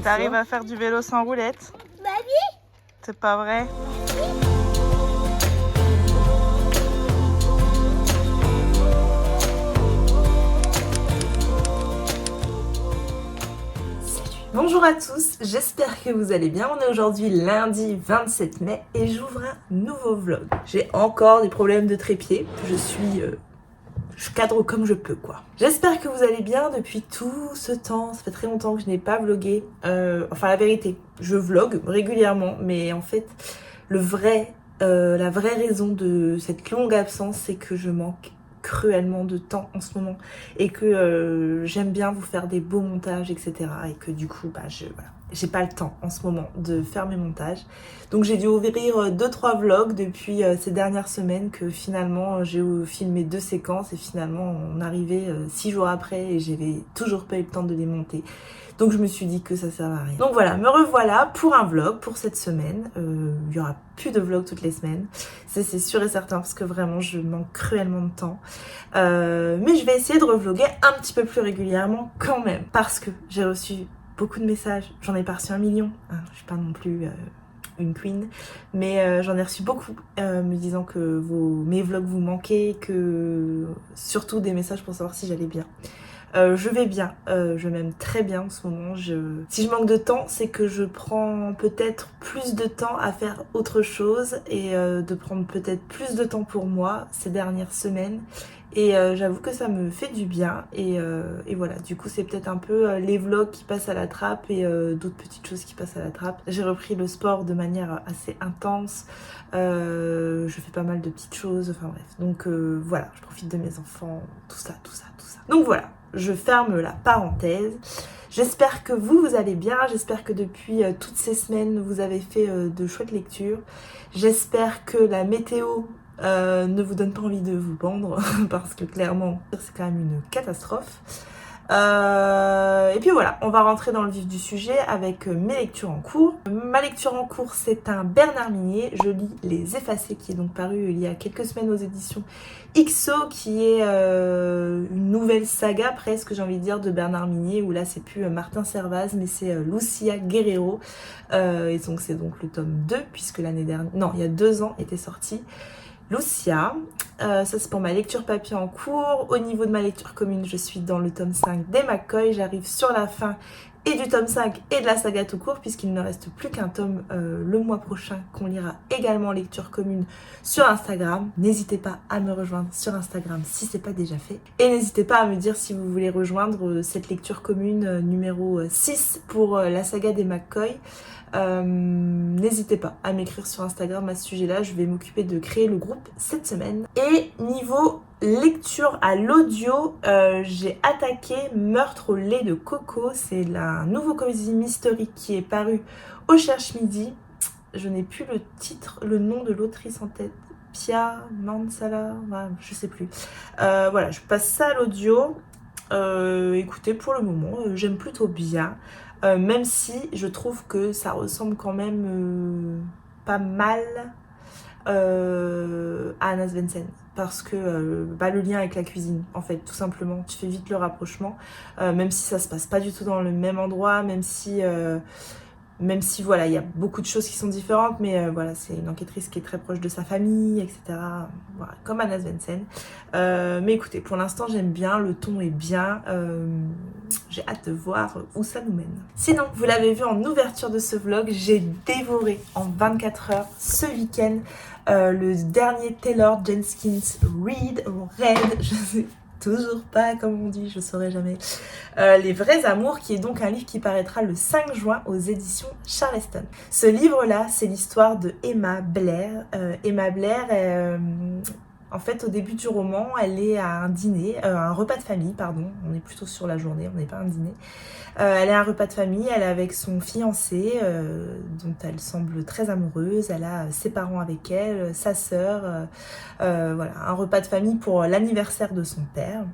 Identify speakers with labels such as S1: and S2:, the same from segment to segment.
S1: T'arrives à faire du vélo sans roulette?
S2: Bah oui.
S1: C'est pas vrai? Bonjour à tous, j'espère que vous allez bien. On est aujourd'hui lundi 27 mai et j'ouvre un nouveau vlog. J'ai encore des problèmes de trépied. Je cadre comme je peux quoi. J'espère que vous allez bien depuis tout ce temps. Ça fait très longtemps que je n'ai pas vlogué. Enfin la vérité, je vlog régulièrement, mais en fait la vraie raison de cette longue absence, c'est que je manque cruellement de temps en ce moment et que j'aime bien vous faire des beaux montages, etc. Et que du coup, j'ai pas le temps en ce moment de faire mes montages. Donc j'ai dû ouvrir 2-3 vlogs depuis ces dernières semaines, que finalement j'ai filmé 2 séquences et finalement on arrivait 6 jours après et j'avais toujours pas eu le temps de les monter. Donc je me suis dit que ça sert à rien. Donc voilà, me revoilà pour un vlog pour cette semaine. Il y aura plus de vlogs toutes les semaines. C'est sûr et certain parce que vraiment je manque cruellement de temps. Mais je vais essayer de revloguer un petit peu plus régulièrement quand même. Parce que j'ai reçu beaucoup de messages. J'en ai pas reçu 1 million. Hein, je suis pas non plus une queen. Mais j'en ai reçu beaucoup me disant que mes vlogs vous manquaient. Surtout des messages pour savoir si j'allais bien. Je vais bien, je m'aime très bien en ce moment. Si je manque de temps, c'est que je prends peut-être plus de temps à faire autre chose et de prendre peut-être plus de temps pour moi ces dernières semaines. Et j'avoue que ça me fait du bien et voilà, du coup c'est peut-être un peu les vlogs qui passent à la trappe et d'autres petites choses qui passent à la trappe. J'ai repris le sport de manière assez intense, je fais pas mal de petites choses, enfin bref. Donc voilà, je profite de mes enfants, tout ça. Donc voilà, je ferme la parenthèse. J'espère que vous allez bien, j'espère que depuis toutes ces semaines vous avez fait de chouettes lectures. J'espère que la météo ne vous donne pas envie de vous pendre parce que clairement c'est quand même une catastrophe. Et puis voilà, on va rentrer dans le vif du sujet avec mes lectures en cours. Ma lecture en cours, c'est un Bernard Minet. Je lis Les Effacés, qui est donc paru il y a quelques semaines aux éditions XO, qui est une nouvelle saga presque, j'ai envie de dire, de Bernard Minet, où là c'est plus Martin Servaz mais c'est Lucia Guerrero, et donc c'est donc le tome 2, puisque l'année dernière, non, il y a 2 ans était sorti Lucia. Ça c'est pour ma lecture papier en cours. Au niveau de ma lecture commune, je suis dans le tome 5 des McCoy. J'arrive sur la fin et du tome 5 et de la saga tout court, puisqu'il ne reste plus qu'un tome le mois prochain qu'on lira également en lecture commune sur Instagram. N'hésitez pas à me rejoindre sur Instagram si c'est pas déjà fait. Et n'hésitez pas à me dire si vous voulez rejoindre cette lecture commune numéro 6 pour la saga des McCoy. N'hésitez pas à m'écrire sur Instagram à ce sujet-là, je vais m'occuper de créer le groupe cette semaine. Et niveau lecture à l'audio, j'ai attaqué Meurtre au lait de coco. C'est un nouveau comédie mystery qui est paru au Cherche Midi. Je n'ai plus le titre, le nom de l'autrice en tête. Pia Mansala, je sais plus. Voilà, je passe ça à l'audio. Écoutez, pour le moment, j'aime plutôt bien. Même si je trouve que ça ressemble quand même pas mal à Anna Svensson, parce que le lien avec la cuisine, en fait, tout simplement, tu fais vite le rapprochement, même si ça se passe pas du tout dans le même endroit, même si voilà, il y a beaucoup de choses qui sont différentes, mais voilà, c'est une enquêtrice qui est très proche de sa famille, etc. Voilà, comme Anna Svensson. Mais écoutez, pour l'instant, j'aime bien, le ton est bien. J'ai hâte de voir où ça nous mène. Sinon, vous l'avez vu en ouverture de ce vlog, j'ai dévoré en 24 heures ce week-end le dernier Taylor Jenkins Reid, je sais toujours pas comment on dit, je saurais jamais. Les Vrais Amours, qui est donc un livre qui paraîtra le 5 juin aux éditions Charleston. Ce livre-là, c'est l'histoire de Emma Blair. Emma Blair, en fait, au début du roman, elle est à un dîner, un repas de famille, pardon. On est plutôt sur la journée, on n'est pas à un dîner. Elle est à un repas de famille, elle est avec son fiancé, dont elle semble très amoureuse. Elle a ses parents avec elle, sa sœur. Voilà, un repas de famille pour l'anniversaire de son père.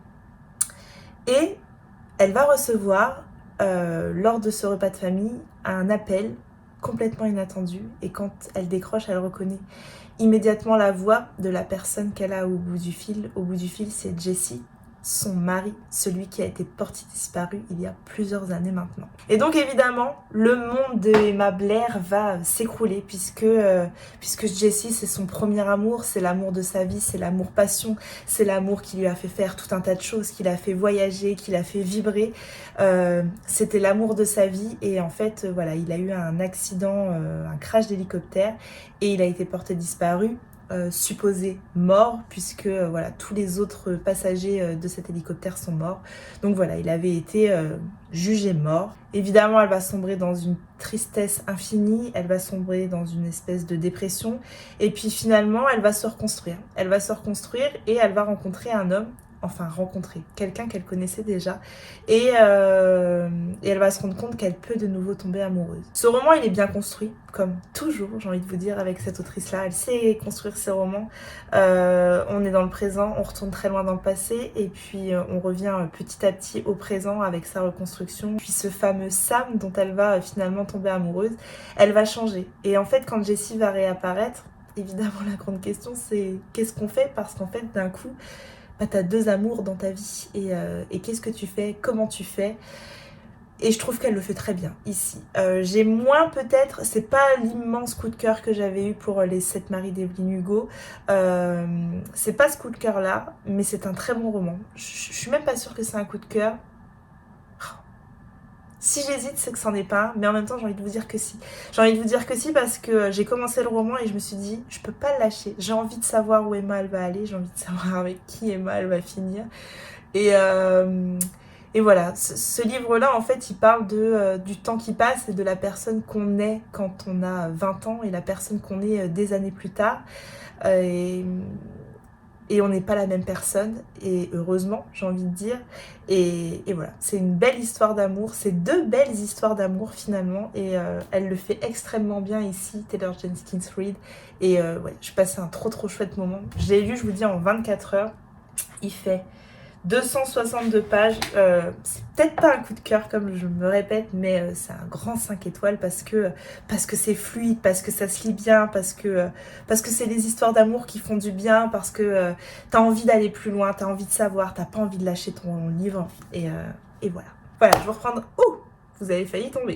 S1: Et elle va recevoir, lors de ce repas de famille, un appel complètement inattendu. Et quand elle décroche, elle reconnaît immédiatement la voix de la personne qu'elle a au bout du fil. Au bout du fil, c'est Jessie, son mari, celui qui a été porté disparu il y a plusieurs années maintenant. Et donc évidemment, le monde de Emma Blair va s'écrouler puisque Jessie, c'est son premier amour, c'est l'amour de sa vie, c'est l'amour passion, c'est l'amour qui lui a fait faire tout un tas de choses, qui l'a fait voyager, qui l'a fait vibrer. C'était l'amour de sa vie et en fait, voilà, il a eu un accident, un crash d'hélicoptère et il a été porté disparu. Supposé mort puisque voilà, tous les autres passagers de cet hélicoptère sont morts. Donc voilà, il avait été jugé mort. Évidemment, elle va sombrer dans une tristesse infinie, elle va sombrer dans une espèce de dépression et puis finalement, elle va se reconstruire. Elle va se reconstruire et elle va rencontrer un homme, enfin rencontrer quelqu'un qu'elle connaissait déjà et elle va se rendre compte qu'elle peut de nouveau tomber amoureuse. Ce roman, il est bien construit, comme toujours, j'ai envie de vous dire, avec cette autrice-là. Elle sait construire ses romans. On est dans le présent, on retourne très loin dans le passé et puis on revient petit à petit au présent avec sa reconstruction. Puis ce fameux Sam dont elle va finalement tomber amoureuse, elle va changer. Et en fait, quand Jessie va réapparaître, évidemment la grande question c'est qu'est-ce qu'on fait, parce qu'en fait d'un coup t'as deux amours dans ta vie et qu'est-ce que tu fais, comment tu fais. Et je trouve qu'elle le fait très bien ici. J'ai moins peut-être, c'est pas l'immense coup de cœur que j'avais eu pour les 7 maris d'Evelyn Hugo. C'est pas ce coup de cœur là, mais c'est un très bon roman. Je suis même pas sûre que c'est un coup de cœur. Si j'hésite, c'est que c'en est pas, mais en même temps, j'ai envie de vous dire que si. J'ai envie de vous dire que si parce que j'ai commencé le roman et je me suis dit, je peux pas le lâcher. J'ai envie de savoir où Emma elle va aller, j'ai envie de savoir avec qui Emma elle va finir. Et voilà, ce livre-là, en fait, il parle du temps qui passe et de la personne qu'on est quand on a 20 ans et la personne qu'on est des années plus tard. Et on n'est pas la même personne, et heureusement, j'ai envie de dire. Et voilà, c'est une belle histoire d'amour, c'est deux belles histoires d'amour finalement, et elle le fait extrêmement bien ici, Taylor Jenkins Reid. Et ouais, je passais un trop chouette moment. Je l'ai lu, je vous dis, en 24 heures. Il fait 262 pages, c'est peut-être pas un coup de cœur comme je me répète, mais c'est un grand 5 étoiles parce que c'est fluide, parce que ça se lit bien, parce que c'est des histoires d'amour qui font du bien, parce que t'as envie d'aller plus loin, t'as envie de savoir, t'as pas envie de lâcher ton livre, et voilà. Voilà, je vais reprendre... Ouh, vous avez failli tomber.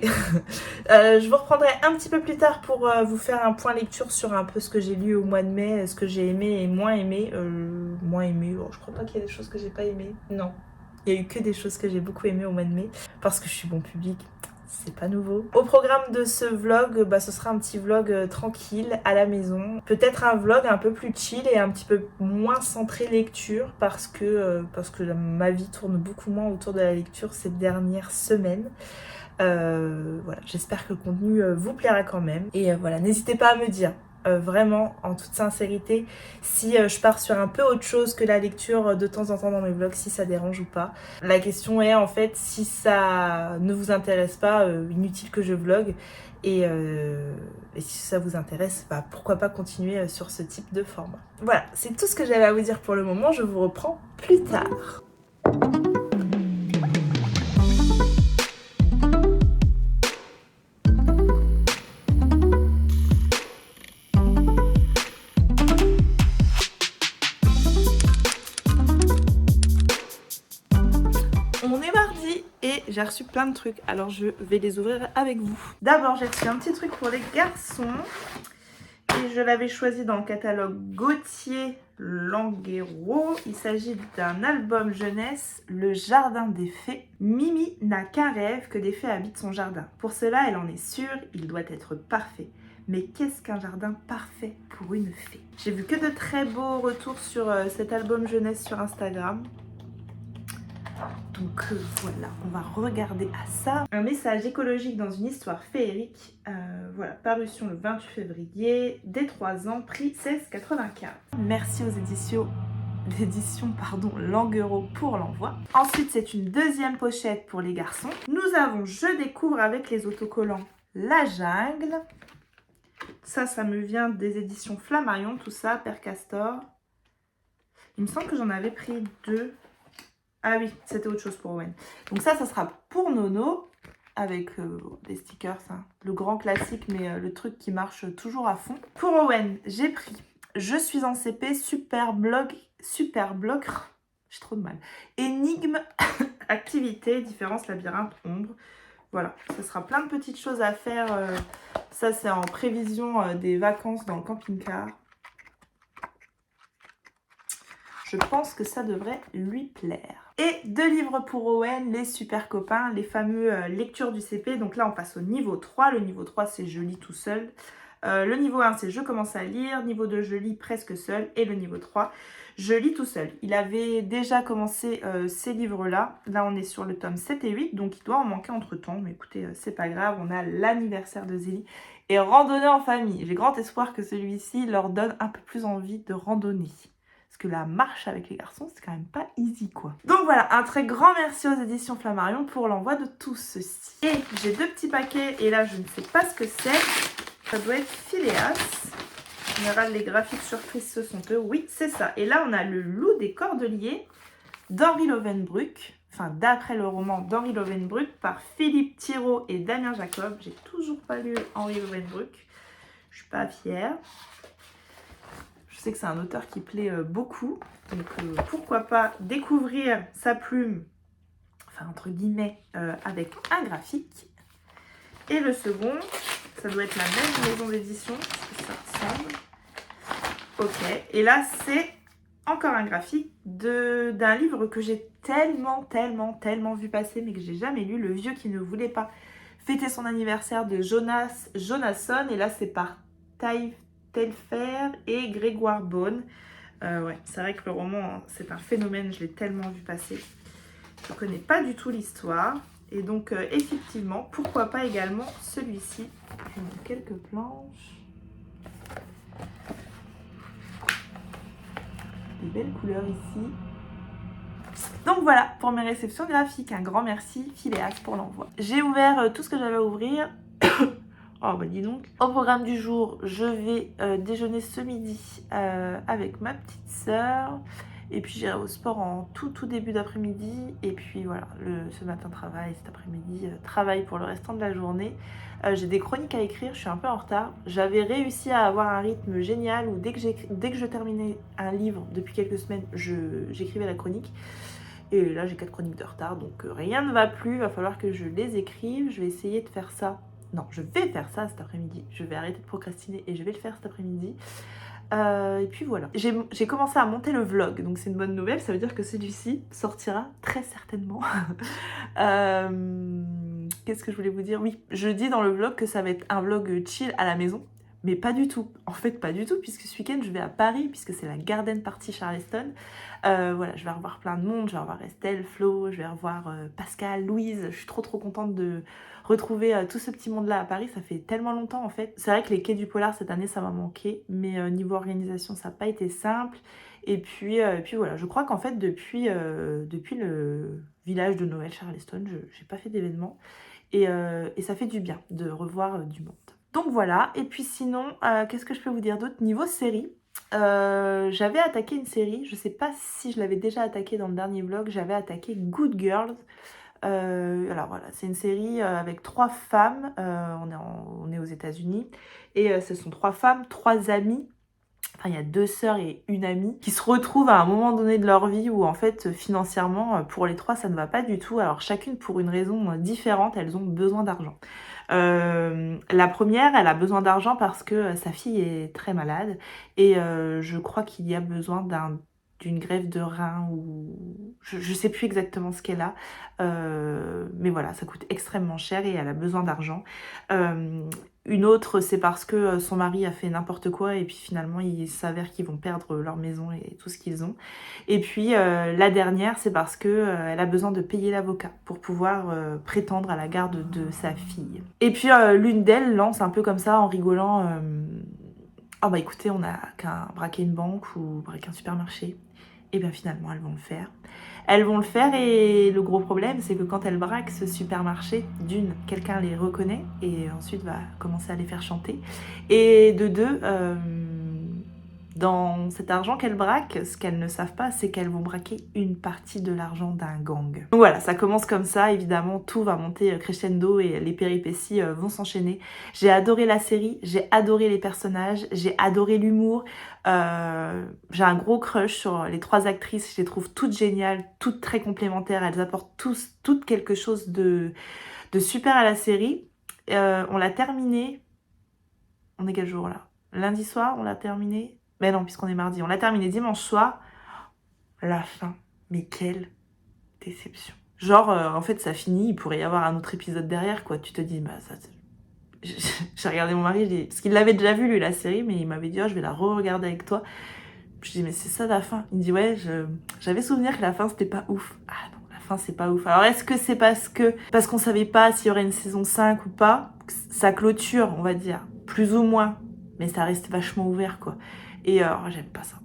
S1: Je vous reprendrai un petit peu plus tard pour vous faire un point lecture sur un peu ce que j'ai lu au mois de mai, ce que j'ai aimé et moins aimé. Oh, je crois pas qu'il y a des choses que j'ai pas aimées. Non, il y a eu que des choses que j'ai beaucoup aimées au mois de mai parce que je suis bon public. C'est pas nouveau. Au programme de ce vlog, ce sera un petit vlog tranquille à la maison. Peut-être un vlog un peu plus chill et un petit peu moins centré lecture parce que ma vie tourne beaucoup moins autour de la lecture ces dernières semaines. Voilà, j'espère que le contenu vous plaira quand même. Et voilà, n'hésitez pas à me dire, vraiment, en toute sincérité, si je pars sur un peu autre chose que la lecture de temps en temps dans mes vlogs, si ça dérange ou pas. La question est, en fait, si ça ne vous intéresse pas, inutile que je vlogue. Et si ça vous intéresse, pourquoi pas continuer sur ce type de format. Voilà, c'est tout ce que j'avais à vous dire pour le moment. Je vous reprends plus tard. J'ai reçu plein de trucs, alors je vais les ouvrir avec vous. D'abord, j'ai reçu un petit truc pour les garçons. Et je l'avais choisi dans le catalogue Gauthier Languero. Il s'agit d'un album jeunesse, Le Jardin des Fées. Mimi n'a qu'un rêve, que des fées habitent son jardin. Pour cela, elle en est sûre, il doit être parfait. Mais qu'est-ce qu'un jardin parfait pour une fée? J'ai vu que de très beaux retours sur cet album jeunesse sur Instagram. Donc voilà, on va regarder à ça. Un message écologique dans une histoire féerique. Voilà, parution le 28 février, dès 3 ans, prix 16,95. Merci aux éditions Languero pour l'envoi. Ensuite, c'est une deuxième pochette pour les garçons. Nous avons Je découvre avec les autocollants La Jungle. Ça me vient des éditions Flammarion, tout ça, Père Castor. Il me semble que j'en avais pris 2. Ah oui, c'était autre chose pour Owen. Donc ça sera pour Nono, avec des stickers, hein. Le grand classique, mais le truc qui marche toujours à fond. Pour Owen, j'ai pris Je suis en CP, super bloc J'ai trop de mal. Énigme, activité, différence, labyrinthe, ombre. Voilà, ce sera plein de petites choses à faire. Ça, c'est en prévision des vacances dans le camping-car. Je pense que ça devrait lui plaire. Et 2 livres pour Owen, les super copains, les fameux lectures du CP. Donc là, on passe au niveau 3. Le niveau 3, c'est je lis tout seul. Le niveau 1, c'est je commence à lire. Niveau 2, je lis presque seul. Et le niveau 3, je lis tout seul. Il avait déjà commencé ces livres-là. Là, on est sur le tome 7 et 8, donc il doit en manquer entre-temps. Mais écoutez, c'est pas grave, on a l'anniversaire de Zélie. Et randonnée en famille. J'ai grand espoir que celui-ci leur donne un peu plus envie de randonner. Parce que la marche avec les garçons, c'est quand même pas easy, quoi. Donc voilà, un très grand merci aux éditions Flammarion pour l'envoi de tout ceci. Et j'ai 2 petits paquets, et là, je ne sais pas ce que c'est. Ça doit être Phileas. En général, les graphiques surprises, ce sont eux. Oui, c'est ça. Et là, on a le loup des Cordeliers d'Henri Lovenbruck. Enfin, d'après le roman d'Henri Lovenbruck par Philippe Thirault et Damien Jacob. J'ai toujours pas lu Henri Lovenbruck. Je suis pas fière. Je sais que c'est un auteur qui plaît beaucoup, donc pourquoi pas découvrir sa plume, enfin entre guillemets, avec un graphique. Et le second, ça doit être la même maison d'édition, parce que ça ressemble. Ok, et là c'est encore un graphique d'un livre que j'ai tellement vu passer, mais que j'ai jamais lu, Le vieux qui ne voulait pas fêter son anniversaire de Jonasson, et là c'est par Telfer et Grégoire Beaune. Ouais, c'est vrai que le roman, hein, c'est un phénomène, je l'ai tellement vu passer. Je ne connais pas du tout l'histoire. Et donc, effectivement, pourquoi pas également celui-ci. Je vais mettre quelques planches. Des belles couleurs ici. Donc voilà, pour mes réceptions graphiques, un grand merci Phileas pour l'envoi. J'ai ouvert tout ce que j'avais à ouvrir. Oh bah dis donc. Au programme du jour, je vais déjeuner ce midi avec ma petite sœur. Et puis j'irai au sport en tout début d'après-midi. Et puis voilà, ce matin travail, cet après-midi travail pour le restant de la journée. J'ai des chroniques à écrire, je suis un peu en retard. J'avais réussi à avoir un rythme génial où dès que je terminais un livre depuis quelques semaines, j'écrivais la chronique. Et là j'ai 4 chroniques de retard, donc rien ne va plus, il va falloir que je les écrive. Je vais essayer de faire ça. Non, je vais faire ça cet après-midi. Je vais arrêter de procrastiner et je vais le faire cet après-midi. Et puis voilà. J'ai commencé à monter le vlog, donc c'est une bonne nouvelle. Ça veut dire que celui-ci sortira très certainement. Qu'est-ce que je voulais vous dire? Oui, je dis dans le vlog que ça va être un vlog chill à la maison. Mais pas du tout. En fait, pas du tout, puisque ce week-end, je vais à Paris, puisque c'est la Garden Party Charleston. Voilà, je vais revoir plein de monde. Je vais revoir Estelle, Flo, je vais revoir Pascal, Louise. Je suis trop contente de retrouver tout ce petit monde-là à Paris. Ça fait tellement longtemps, en fait. C'est vrai que les quais du Polar, cette année, ça m'a manqué. Mais niveau organisation, ça n'a pas été simple. Et puis voilà, je crois qu'en fait, depuis le village de Noël Charleston, je n'ai pas fait d'événement. Et ça fait du bien de revoir du monde. Donc voilà, et puis sinon, qu'est-ce que je peux vous dire d'autre? Niveau série, j'avais attaqué une série, je sais pas si je l'avais déjà attaqué dans le dernier vlog, j'avais attaqué Good Girls. Alors voilà, c'est une série avec 3 femmes, on est aux États-Unis, et ce sont 3 femmes, 3 amies. Enfin, il y a 2 sœurs et une amie qui se retrouvent à un moment donné de leur vie où en fait financièrement pour les 3 ça ne va pas du tout. Alors chacune pour une raison différente, elles ont besoin d'argent. La première, elle a besoin d'argent parce que sa fille est très malade et je crois qu'il y a besoin d'une greffe de rein ou je sais plus exactement ce qu'elle a, mais voilà, ça coûte extrêmement cher et elle a besoin d'argent. Une autre, c'est parce que son mari a fait n'importe quoi et puis finalement il s'avère qu'ils vont perdre leur maison et tout ce qu'ils ont. Et puis la dernière, c'est parce que elle a besoin de payer l'avocat pour pouvoir prétendre à la garde de sa fille. Et puis l'une d'elles lance un peu comme ça en rigolant oh bah écoutez, on a qu'à braquer une banque ou braquer un supermarché. Et bien finalement elles vont le faire. Elles vont le faire et le gros problème c'est que quand elles braquent ce supermarché, d'une, quelqu'un les reconnaît et ensuite va commencer à les faire chanter. Et de deux, dans cet argent qu'elles braquent, ce qu'elles ne savent pas, c'est qu'elles vont braquer une partie de l'argent d'un gang. Donc voilà, ça commence comme ça, évidemment, tout va monter crescendo et les péripéties vont s'enchaîner. J'ai adoré la série, j'ai adoré les personnages, j'ai adoré l'humour. J'ai un gros crush sur les 3 actrices, je les trouve toutes géniales, toutes très complémentaires, elles apportent toutes quelque chose de super à la série. On l'a terminé, on est quel jour là? Lundi soir, on l'a terminé. Mais non, puisqu'on est mardi, on l'a terminé dimanche soir. La fin, mais quelle déception. Genre, en fait, ça finit, il pourrait y avoir un autre épisode derrière, quoi. Tu te dis, bah ça... J'ai regardé mon mari, parce qu'il l'avait déjà vu, lui, la série, mais il m'avait dit, oh, je vais la re-regarder avec toi. Je dis, mais c'est ça la fin? Il me dit, ouais, j'avais souvenir que la fin, c'était pas ouf. Ah non, la fin, c'est pas ouf. Alors, est-ce que c'est parce qu'on savait pas s'il y aurait une saison 5 ou pas? Ça clôture, on va dire, plus ou moins. Mais ça reste vachement ouvert, quoi. Et j'aime pas ça.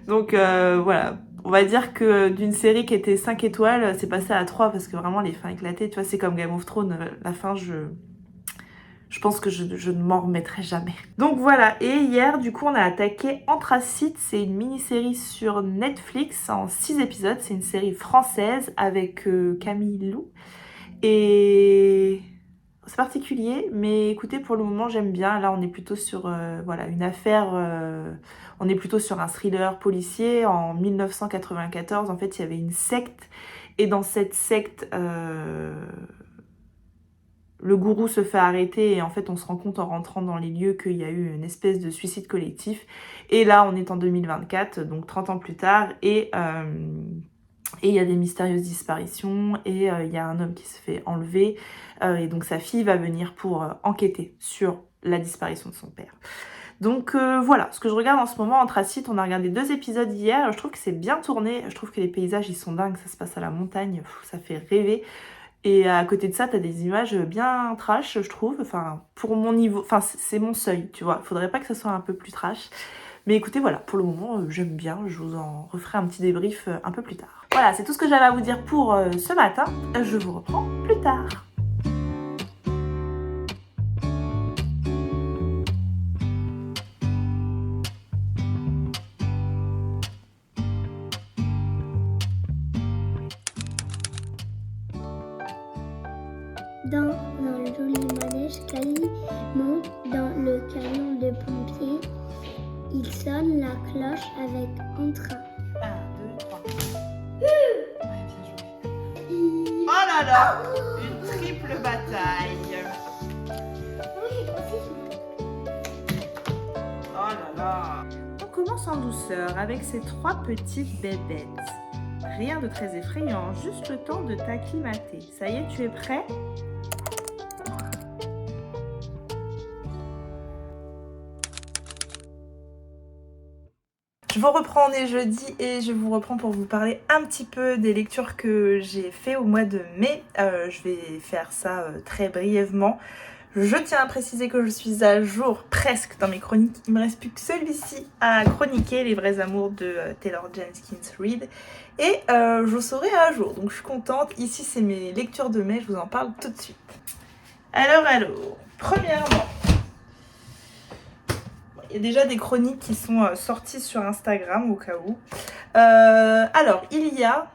S1: Donc, voilà. On va dire que d'une série qui était 5 étoiles, c'est passé à 3 parce que vraiment, les fins éclatées, tu vois, c'est comme Game of Thrones. La fin, je pense que je ne m'en remettrai jamais. Donc voilà, et hier, du coup, on a attaqué Anthracite. C'est une mini-série sur Netflix en 6 épisodes. C'est une série française avec Camille Lou. Et c'est particulier, mais écoutez, pour le moment, j'aime bien. Là, on est plutôt sur voilà, une affaire... on est plutôt sur un thriller policier. En 1994, en fait, il y avait une secte. Et dans cette secte... le gourou se fait arrêter et en fait on se rend compte en rentrant dans les lieux qu'il y a eu une espèce de suicide collectif. Et là on est en 2024, donc 30 ans plus tard, et il y a des mystérieuses disparitions et il y a un homme qui se fait enlever et donc sa fille va venir pour enquêter sur la disparition de son père. Donc voilà, ce que je regarde en ce moment, Anthracite, on a regardé 2 épisodes hier, je trouve que c'est bien tourné, je trouve que les paysages ils sont dingues, ça se passe à la montagne, ça fait rêver. Et à côté de ça, t'as des images bien trash, je trouve. Enfin, pour mon niveau... Enfin, c'est mon seuil, tu vois. Faudrait pas que ça soit un peu plus trash. Mais écoutez, voilà, pour le moment, j'aime bien. Je vous en referai un petit débrief un peu plus tard. Voilà, c'est tout ce que j'avais à vous dire pour ce matin. Je vous reprends plus tard.
S2: Dans un joli manège, Cali monte dans le camion de pompiers. Il sonne la cloche avec entrain.
S1: 1, 2, 3. Ouais, bien joué. Oh là là, une triple bataille. Oh là là. On commence en douceur avec ces 3 petites bébêtes. Rien de très effrayant, juste le temps de t'acclimater. Ça y est, tu es prêt? Je vous reprends, on est jeudi et je vous reprends pour vous parler un petit peu des lectures que j'ai fait au mois de mai. Je vais faire ça très brièvement. Je tiens à préciser que je suis à jour presque dans mes chroniques. Il me reste plus que celui-ci à chroniquer, Les vrais amours de Taylor Jenkins Reid. Et je serai à jour, donc je suis contente. Ici, c'est mes lectures de mai, je vous en parle tout de suite. Alors, premièrement, il y a déjà des chroniques qui sont sorties sur Instagram au cas où. Alors, il y a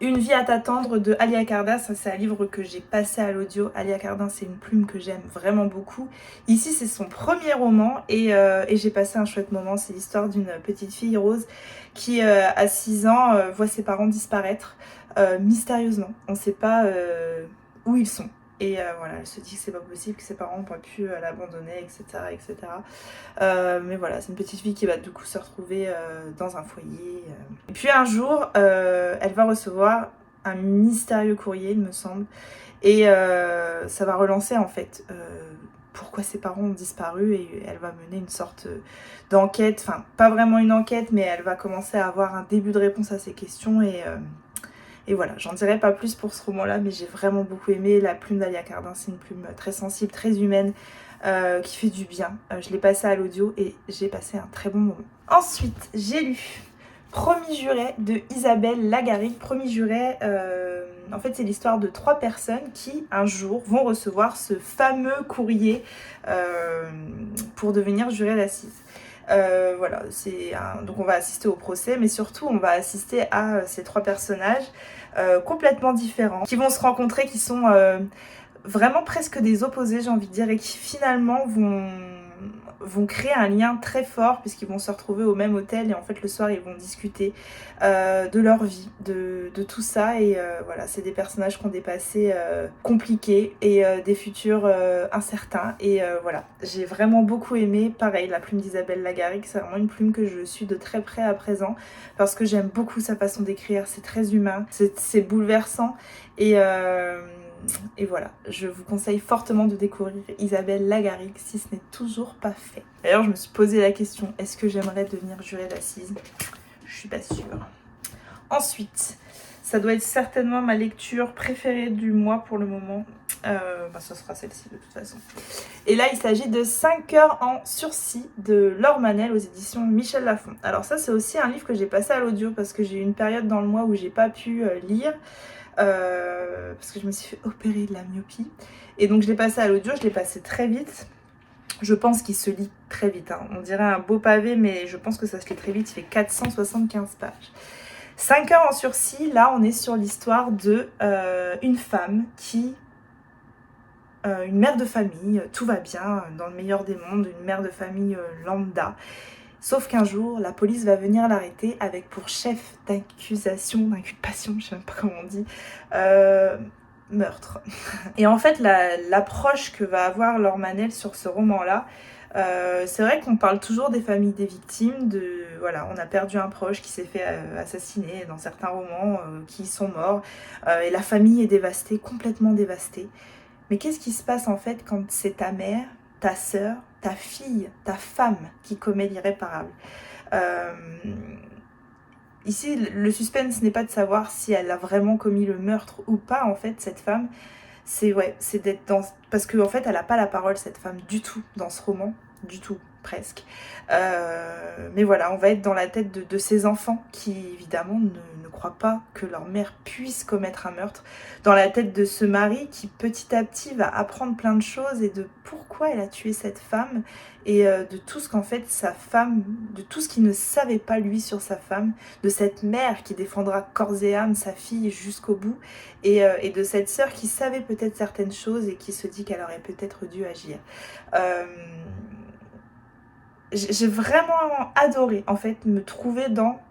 S1: Une vie à t'attendre de Alia Cardin. Ça, c'est un livre que j'ai passé à l'audio. Alia Cardin, c'est une plume que j'aime vraiment beaucoup. Ici, c'est son premier roman et j'ai passé un chouette moment. C'est l'histoire d'une petite fille rose qui, à 6 ans, voit ses parents disparaître mystérieusement. On ne sait pas où ils sont. Et voilà, elle se dit que c'est pas possible, que ses parents n'ont pas pu l'abandonner, etc. etc. Mais voilà, c'est une petite fille qui va du coup se retrouver dans un foyer. Et puis un jour, elle va recevoir un mystérieux courrier, il me semble. Et ça va relancer en fait pourquoi ses parents ont disparu. Et elle va mener une sorte d'enquête, enfin pas vraiment une enquête, mais elle va commencer à avoir un début de réponse à ces questions. Et voilà, j'en dirai pas plus pour ce roman-là, mais j'ai vraiment beaucoup aimé. La plume d'Alia Cardin, c'est une plume très sensible, très humaine, qui fait du bien. Je l'ai passé à l'audio et j'ai passé un très bon moment. Ensuite, j'ai lu Promis juré de Isabelle Lagarrigue. Promis juré, en fait, c'est l'histoire de 3 personnes qui, un jour, vont recevoir ce fameux courrier pour devenir juré d'assises. Voilà, donc on va assister au procès, mais surtout on va assister à ces 3 personnages complètement différents, qui vont se rencontrer, qui sont vraiment presque des opposés, j'ai envie de dire, et qui finalement vont créer un lien très fort puisqu'ils vont se retrouver au même hôtel et en fait le soir ils vont discuter de leur vie, de tout ça et voilà, c'est des personnages qui ont des passés compliqués et des futurs incertains et voilà, j'ai vraiment beaucoup aimé. Pareil, la plume d'Isabelle Lagarrigue, c'est vraiment une plume que je suis de très près à présent parce que j'aime beaucoup sa façon d'écrire, c'est très humain, c'est bouleversant et voilà, je vous conseille fortement de découvrir Isabelle Lagarrigue si ce n'est toujours pas fait. D'ailleurs, je me suis posé la question, est-ce que j'aimerais devenir jurée d'assises? Je suis pas sûre. Ensuite, ça doit être certainement ma lecture préférée du mois pour le moment. Ce sera celle-ci de toute façon. Et là, il s'agit de 5 heures en sursis de Laure Manel aux éditions Michel Lafon. Alors ça, c'est aussi un livre que j'ai passé à l'audio parce que j'ai eu une période dans le mois où j'ai pas pu lire. Parce que je me suis fait opérer de la myopie et donc je l'ai passé à l'audio, je l'ai passé très vite. Je pense qu'il se lit très vite, hein. On dirait un beau pavé mais je pense que ça se lit très vite, il fait 475 pages. 5 heures en sursis, là on est sur l'histoire de une femme qui une mère de famille, tout va bien dans le meilleur des mondes, une mère de famille lambda. Sauf qu'un jour, la police va venir l'arrêter avec pour chef d'inculpation, je sais même pas comment on dit, meurtre. Et en fait, l'approche que va avoir Laure Manel sur ce roman-là, c'est vrai qu'on parle toujours des familles des victimes, voilà, on a perdu un proche qui s'est fait assassiner dans certains romans, qui sont morts, et la famille est dévastée, complètement dévastée. Mais qu'est-ce qui se passe en fait quand c'est ta mère, ta sœur, ta fille, ta femme qui commet l'irréparable? Ici, le suspense n'est pas de savoir si elle a vraiment commis le meurtre ou pas, en fait, cette femme. C'est d'être dans... Parce qu'en fait, elle n'a pas la parole, cette femme, du tout, dans ce roman. Du tout, presque. Mais voilà, on va être dans la tête de ces enfants qui, évidemment, ne croient pas que leur mère puisse commettre un meurtre. Dans la tête de ce mari qui, petit à petit, va apprendre plein de choses et de pourquoi elle a tué cette femme et de tout ce qu'en fait sa femme, de tout ce qu'il ne savait pas lui sur sa femme, de cette mère qui défendra corps et âme sa fille jusqu'au bout et de cette sœur qui savait peut-être certaines choses et qui se dit qu'elle aurait peut-être dû agir. J'ai vraiment adoré en fait me trouver dans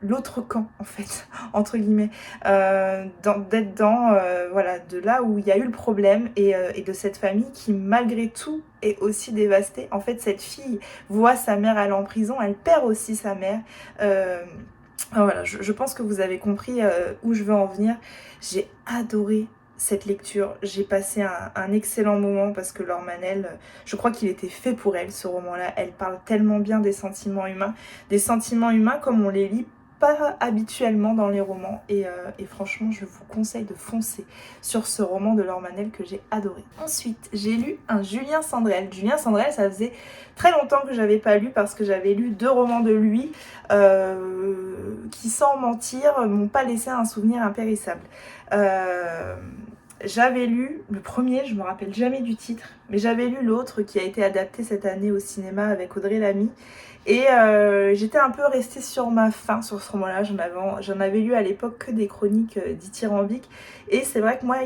S1: l'autre camp en fait, entre guillemets, d'être dans voilà, de là où il y a eu le problème et de cette famille qui malgré tout est aussi dévastée. En fait, cette fille voit sa mère aller en prison, elle perd aussi sa mère. Voilà, je pense que vous avez compris où je veux en venir. J'ai adoré cette lecture, j'ai passé un excellent moment parce que Laure Manel, je crois qu'il était fait pour elle, ce roman-là. Elle parle tellement bien des sentiments humains comme on les lit pas habituellement dans les romans et franchement je vous conseille de foncer sur ce roman de Laure Manel que j'ai adoré. Ensuite j'ai lu un Julien Sandrel. Julien Sandrel, ça faisait très longtemps que j'avais pas lu parce que j'avais lu 2 romans de lui qui sans mentir m'ont pas laissé un souvenir impérissable. J'avais lu le premier, je me rappelle jamais du titre, mais j'avais lu l'autre qui a été adapté cette année au cinéma avec Audrey Lamy. Et j'étais un peu restée sur ma faim sur ce roman-là. J'en avais lu à l'époque que des chroniques dithyrambiques. Et c'est vrai que moi,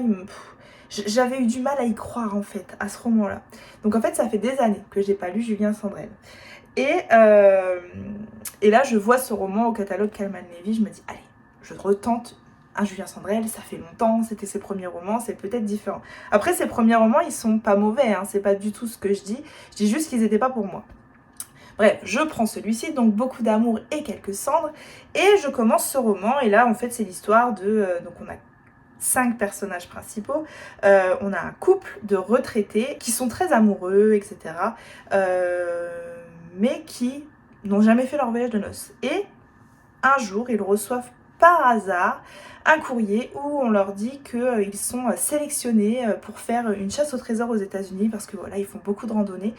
S1: j'avais eu du mal à y croire en fait, à ce roman-là. Donc en fait, ça fait des années que j'ai pas lu Julien Sandrel. Et là, je vois ce roman au catalogue Calman Levy. Je me dis, allez, je retente un Julien Sandrel, ça fait longtemps, c'était ses premiers romans, c'est peut-être différent. Après, ses premiers romans, ils sont pas mauvais, hein, c'est pas du tout ce que je dis juste qu'ils étaient pas pour moi. Bref, je prends celui-ci, donc Beaucoup d'amour et quelques cendres, et je commence ce roman, et là, en fait, c'est l'histoire de... donc on a 5 personnages principaux, on a un couple de retraités qui sont très amoureux, etc., mais qui n'ont jamais fait leur voyage de noces. Et un jour, ils reçoivent par hasard un courrier où on leur dit qu'ils sont sélectionnés pour faire une chasse au trésor aux États-Unis parce que voilà, ils font beaucoup de randonnées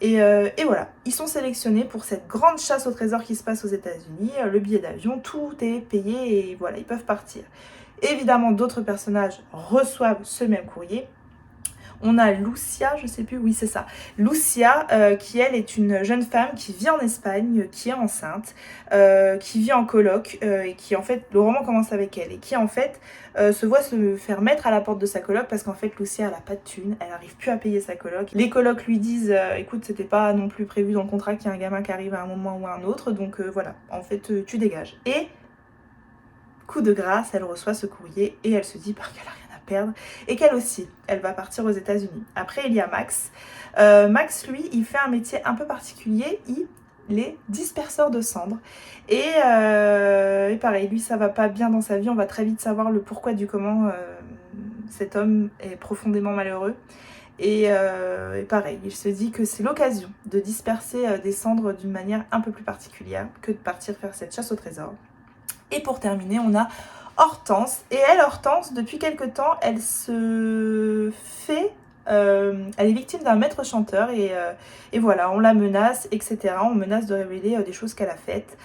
S1: et voilà, ils sont sélectionnés pour cette grande chasse au trésor qui se passe aux États-Unis, le billet d'avion, tout est payé et voilà, ils peuvent partir. Évidemment, d'autres personnages reçoivent ce même courrier. On a Lucia, je sais plus, oui c'est ça. Lucia, qui elle est une jeune femme qui vit en Espagne, qui est enceinte, qui vit en coloc, et qui en fait, le roman commence avec elle, et qui en fait se voit se faire mettre à la porte de sa coloc parce qu'en fait Lucia elle a pas de thune, elle arrive plus à payer sa coloc. Les colocs lui disent écoute c'était pas non plus prévu dans le contrat qu'il y a un gamin qui arrive à un moment ou à un autre, donc voilà, en fait tu dégages. Et coup de grâce, elle reçoit ce courrier et elle se dit qu'elle a rien à perdre et qu'elle aussi, elle va partir aux États-Unis. Après il y a Max. Max lui, il fait un métier un peu particulier, il est disperseur de cendres et pareil, lui ça va pas bien dans sa vie, on va très vite savoir le pourquoi du comment cet homme est profondément malheureux. Et pareil, il se dit que c'est l'occasion de disperser des cendres d'une manière un peu plus particulière que de partir faire cette chasse au trésor. Et pour terminer, on a Hortense. Et elle, Hortense, depuis quelque temps, elle se fait... elle est victime d'un maître chanteur et voilà, on la menace, etc. On menace de révéler des choses qu'elle a faites.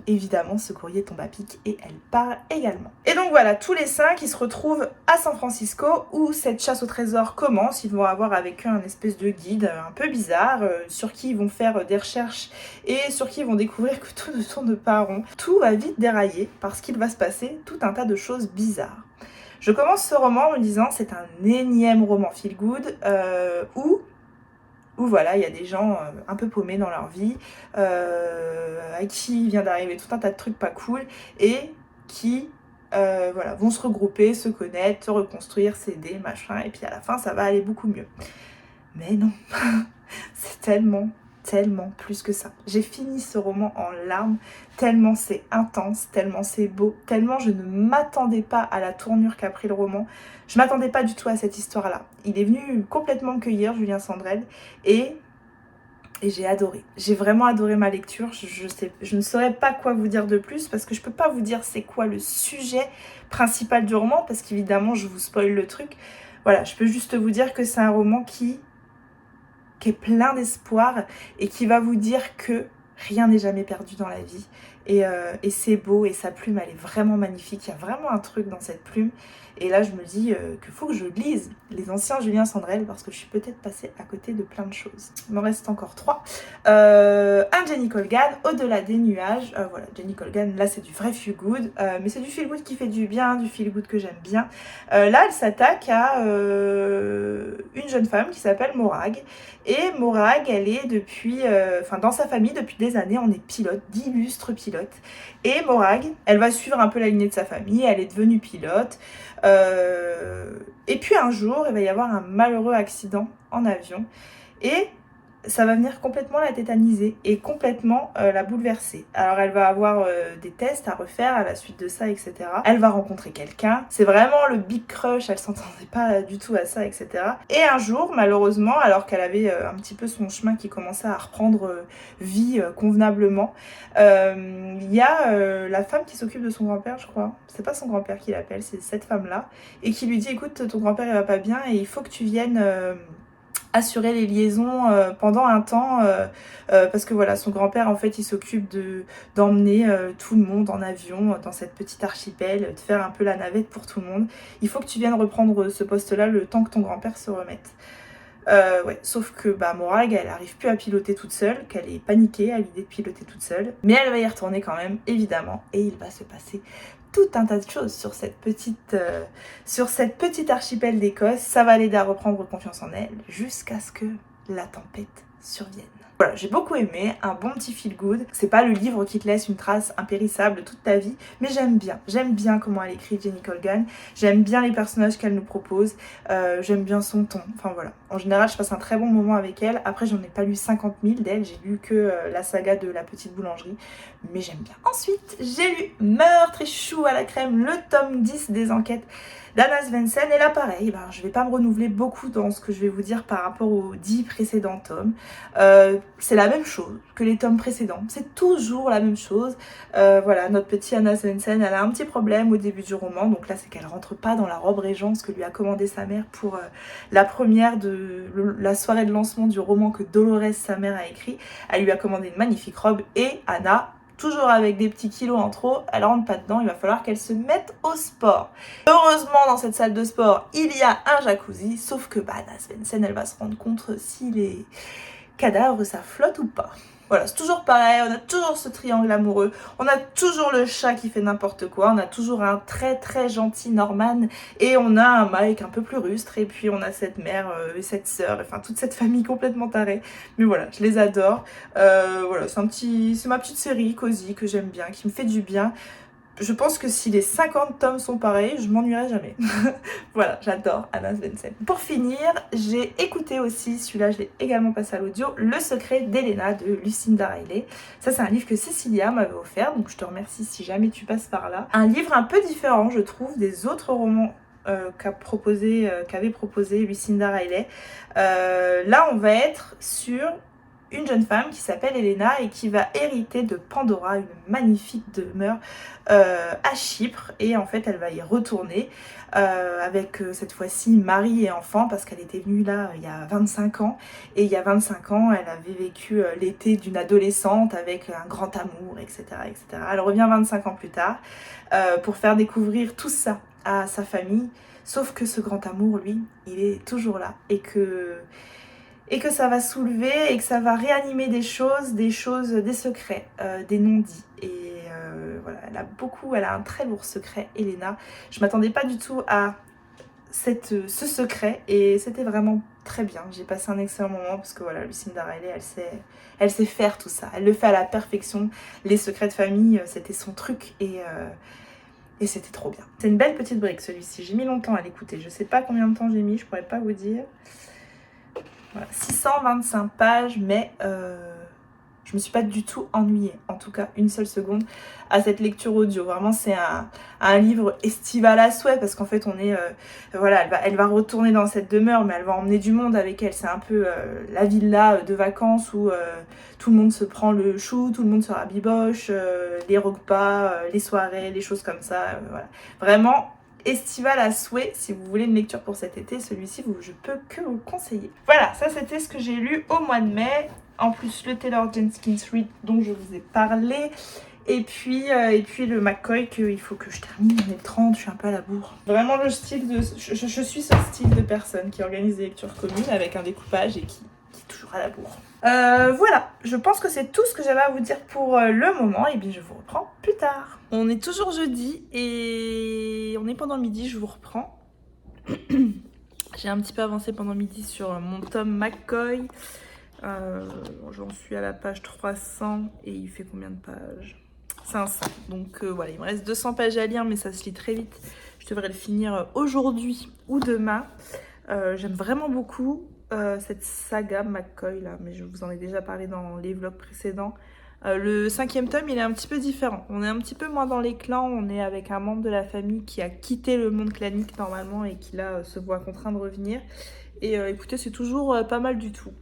S1: Évidemment, ce courrier tombe à pic et elle part également. Et donc voilà, tous les 5 ils se retrouvent à San Francisco où cette chasse au trésor commence. Ils vont avoir avec eux un espèce de guide un peu bizarre sur qui ils vont faire des recherches et sur qui ils vont découvrir que tout ne tourne pas rond. Tout va vite dérailler parce qu'il va se passer tout un tas de choses bizarres. Je commence ce roman en me disant c'est un énième roman feel good où voilà, il y a des gens un peu paumés dans leur vie, à qui il vient d'arriver tout un tas de trucs pas cool et qui voilà, vont se regrouper, se connaître, se reconstruire, s'aider, machin, et puis à la fin ça va aller beaucoup mieux. Mais non, c'est tellement plus que ça. J'ai fini ce roman en larmes, tellement c'est intense, tellement c'est beau, tellement je ne m'attendais pas à la tournure qu'a pris le roman. Je m'attendais pas du tout à cette histoire-là. Il est venu complètement me cueillir, Julien Sandrel, et j'ai adoré. J'ai vraiment adoré ma lecture. Je ne saurais pas quoi vous dire de plus parce que je peux pas vous dire c'est quoi le sujet principal du roman parce qu'évidemment je vous spoil le truc. Voilà, je peux juste vous dire que c'est un roman qui est plein d'espoir et qui va vous dire que rien n'est jamais perdu dans la vie. Et c'est beau et sa plume elle est vraiment magnifique. Il y a vraiment un truc dans cette plume. Et là je me dis qu'il faut que je lise les anciens Julien Sandrel parce que je suis peut-être passée à côté de plein de choses. Il m'en reste encore 3. Un Jenny Colgan, Au-delà des nuages. Voilà, Jenny Colgan, là c'est du vrai feel good. Mais c'est du feel good qui fait du bien, du feel good que j'aime bien. Là elle s'attaque à une jeune femme qui s'appelle Morag. Et Morag, elle est depuis, dans sa famille depuis des années, on est pilote, d'illustres pilotes. Et Morag, elle va suivre un peu la lignée de sa famille, elle est devenue pilote. Et puis un jour, il va y avoir un malheureux accident en avion. Et ça va venir complètement la tétaniser et complètement la bouleverser. Alors elle va avoir des tests à refaire à la suite de ça, etc. Elle va rencontrer quelqu'un. C'est vraiment le big crush, elle s'entendait pas du tout à ça, etc. Et un jour, malheureusement, alors qu'elle avait un petit peu son chemin qui commençait à reprendre vie convenablement, il y a la femme qui s'occupe de son grand-père, je crois. C'est pas son grand-père qui l'appelle, c'est cette femme-là. Et qui lui dit, écoute, ton grand-père il va pas bien et il faut que tu viennes... assurer les liaisons pendant un temps parce que voilà, son grand-père en fait il s'occupe d'emmener tout le monde en avion dans cette petite archipel, de faire un peu la navette pour tout le monde. Il faut que tu viennes reprendre ce poste-là le temps que ton grand-père se remette. Ouais, sauf que Morag elle arrive plus à piloter toute seule, qu'elle est paniquée à l'idée de piloter toute seule, mais elle va y retourner quand même évidemment et il va se passer tout un tas de choses sur cette petite archipel d'Écosse. Ça va l'aider à reprendre confiance en elle jusqu'à ce que la tempête survienne. Voilà, j'ai beaucoup aimé, un bon petit feel good. C'est pas le livre qui te laisse une trace impérissable toute ta vie, mais j'aime bien comment elle écrit Jenny Colgan. J'aime bien les personnages qu'elle nous propose, j'aime bien son ton. Enfin voilà, en général je passe un très bon moment avec elle. Après j'en ai pas lu 50 000 d'elle, j'ai lu que la saga de la petite boulangerie, mais j'aime bien. Ensuite j'ai lu Meurtre et chou à la crème, le tome 10 des enquêtes d'Anna Svensson. Et là pareil, je vais pas me renouveler beaucoup dans ce que je vais vous dire par rapport aux 10 précédents tomes. C'est la même chose que les tomes précédents, c'est toujours la même chose. Voilà, notre petite Anna Svensson, elle a un petit problème au début du roman, donc là c'est qu'elle rentre pas dans la robe régence que lui a commandé sa mère pour la première de la soirée de lancement du roman que Dolores, sa mère, a écrit. Elle lui a commandé une magnifique robe et Anna toujours avec des petits kilos en trop, elle rentre pas dedans, il va falloir qu'elle se mette au sport. Heureusement, dans cette salle de sport, il y a un jacuzzi, sauf que Anna Svensson, elle va se rendre compte si les cadavres, ça flotte ou pas. Voilà, c'est toujours pareil, on a toujours ce triangle amoureux, on a toujours le chat qui fait n'importe quoi, on a toujours un très très gentil Norman, et on a un Mike un peu plus rustre, et puis on a cette mère et cette sœur, enfin toute cette famille complètement tarée. Mais voilà, je les adore. Voilà, c'est ma petite série cosy que j'aime bien, qui me fait du bien. Je pense que si les 50 tomes sont pareils, je m'ennuierai jamais. Voilà, j'adore Anna Svensson. Pour finir, j'ai écouté aussi, celui-là je l'ai également passé à l'audio, Le secret d'Elena de Lucinda Riley. Ça c'est un livre que Cécilia m'avait offert, donc je te remercie si jamais tu passes par là. Un livre un peu différent, je trouve, des autres romans qu'avait proposé Lucinda Riley. Là on va être sur une jeune femme qui s'appelle Elena et qui va hériter de Pandora, une magnifique demeure à Chypre, et en fait elle va y retourner avec cette fois-ci mari et enfant, parce qu'elle était venue là il y a 25 ans, et il y a 25 ans elle avait vécu l'été d'une adolescente avec un grand amour, etc., etc. Elle revient 25 ans plus tard pour faire découvrir tout ça à sa famille, sauf que ce grand amour, lui, il est toujours là, et que ça va soulever et que ça va réanimer des secrets, des non-dits. Et voilà, elle a un très lourd secret, Elena. Je m'attendais pas du tout à ce secret, et c'était vraiment très bien. J'ai passé un excellent moment, parce que voilà, Lucinda Riley, elle sait faire tout ça. Elle le fait à la perfection. Les secrets de famille, c'était son truc, et c'était trop bien. C'est une belle petite brique, celui-ci. J'ai mis longtemps à l'écouter. Je sais pas combien de temps j'ai mis, je pourrais pas vous dire. Voilà, 625 pages, mais je me suis pas du tout ennuyée, en tout cas une seule seconde, à cette lecture audio. Vraiment, c'est un livre estival à souhait, parce qu'en fait on est voilà, elle va retourner dans cette demeure, mais elle va emmener du monde avec elle. C'est un peu la villa de vacances où tout le monde se prend le chou, tout le monde se rabiboche, les repas, les soirées, les choses comme ça, voilà. Vraiment estival à souhait. Si vous voulez une lecture pour cet été, celui-ci, je peux que vous le conseiller. Voilà, ça c'était ce que j'ai lu au mois de mai. En plus, le Taylor Jenkins Reid dont je vous ai parlé. Et puis le McCoy, qu'il faut que je termine. On est 30, je suis un peu à la bourre. Vraiment le style de... Je suis ce style de personne qui organise des lectures communes avec un découpage et qui est toujours à la bourre. Voilà, je pense que c'est tout ce que j'avais à vous dire pour le moment, et bien je vous reprends plus tard. On est toujours jeudi et on est pendant midi, je vous reprends. J'ai un petit peu avancé pendant midi sur mon tome McCoy. J'en suis à la page 300 et il fait combien de pages? 500. Donc voilà, il me reste 200 pages à lire, mais ça se lit très vite. Je devrais le finir aujourd'hui ou demain. J'aime vraiment beaucoup cette saga McCoy là, mais je vous en ai déjà parlé dans les vlogs précédents. Le 5e tome, il est un petit peu différent. On est un petit peu moins dans les clans, on est avec un membre de la famille qui a quitté le monde clanique normalement et qui là se voit contraint de revenir. Et écoutez, c'est toujours pas mal du tout.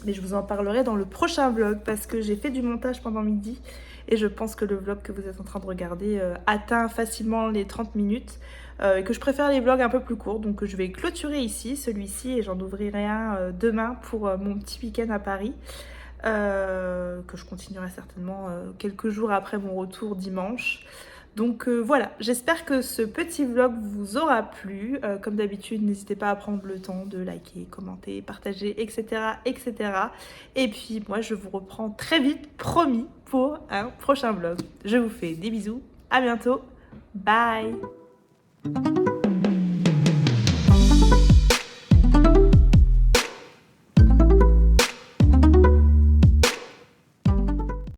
S1: Mais je vous en parlerai dans le prochain vlog, parce que j'ai fait du montage pendant midi et je pense que le vlog que vous êtes en train de regarder atteint facilement les 30 minutes et que je préfère les vlogs un peu plus courts. Donc je vais clôturer ici celui-ci et j'en ouvrirai un demain pour mon petit week-end à Paris, que je continuerai certainement quelques jours après mon retour dimanche. Donc voilà, j'espère que ce petit vlog vous aura plu. Comme d'habitude, n'hésitez pas à prendre le temps de liker, commenter, partager, etc., etc. Et puis moi, je vous reprends très vite, promis, pour un prochain vlog. Je vous fais des bisous, à bientôt, bye.